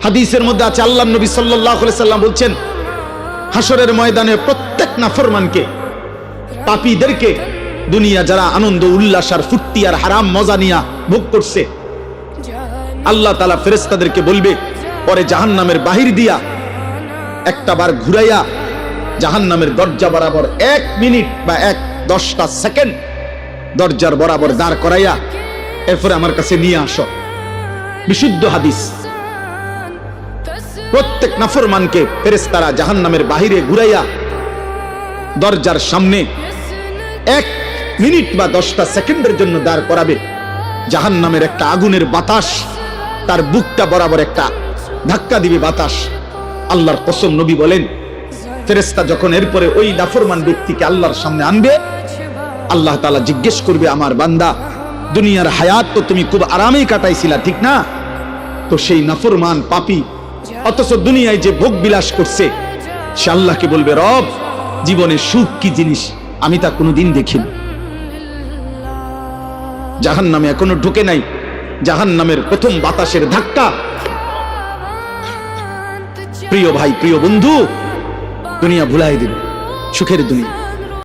হাদিসের মধ্যে আছে, আল্লাহর নবী সাল্লাল্লাহু আলাইহি সাল্লাম বলছেন, হাসরের ময়দানে প্রত্যেক নাফরমানকে, পাপীদেরকে, দুনিয়া যারা আনন্দ উল্লাস আর ফুর্তি আর হারাম মজা নিয়া ভোগ করছে, আল্লাহ তাআলা ফেরেশতাদেরকে বলবে, পরে জাহান্নামের বাহির দিয়া একটা বার ঘুরাইয়া জাহান্নামের দরজা বরাবর 1 মিনিট বা 10টা সেকেন্ড দরজার বরাবর দাঁড় করাইয়া এরপরে আমার কাছে নিয়ে আসো। বিশুদ্ধ হাদিস। প্রত্যেক নাফরমানকে ফেরেশতারা জাহান্নামের বাহিরে ঘুরাইয়া দরজার সামনে 1 মিনিট বা 10টা সেকেন্ডের জন্য দাঁড় করাবে। জাহান্নামের একটা আগুনের বাতাস তার বুকটা বরাবর একটা ধাক্কা দিবে বাতাস। আল্লাহর কসম, নবী বলেন, ফেরেশতা যখন এরপরে ওই নাফরমান ব্যক্তিকে আল্লাহর সামনে আনবে, আল্লাহ তাআলা জিজ্ঞেস করবে, আমার বান্দা, দুনিয়ার হায়াত তো তুমি খুব আরামেই কাটাইছিলা, ঠিক না? তো সেই নাফরমান পাপী অথচ দুনিয়ায় যে ভোগ বিলাস করছে, সে আল্লাহকে বলবে, রব, জীবনে সুখ কি জিনিস আমি তা কোনোদিন দেখিনি। জাহান্নামে এখনো ঢুকে নাই, জাহান্নামের প্রথম বাতাসের ধাক্কা। প্রিয় ভাই, প্রিয় বন্ধু, দুনিয়া ভুলাই দিল, সুখের দুনিয়া।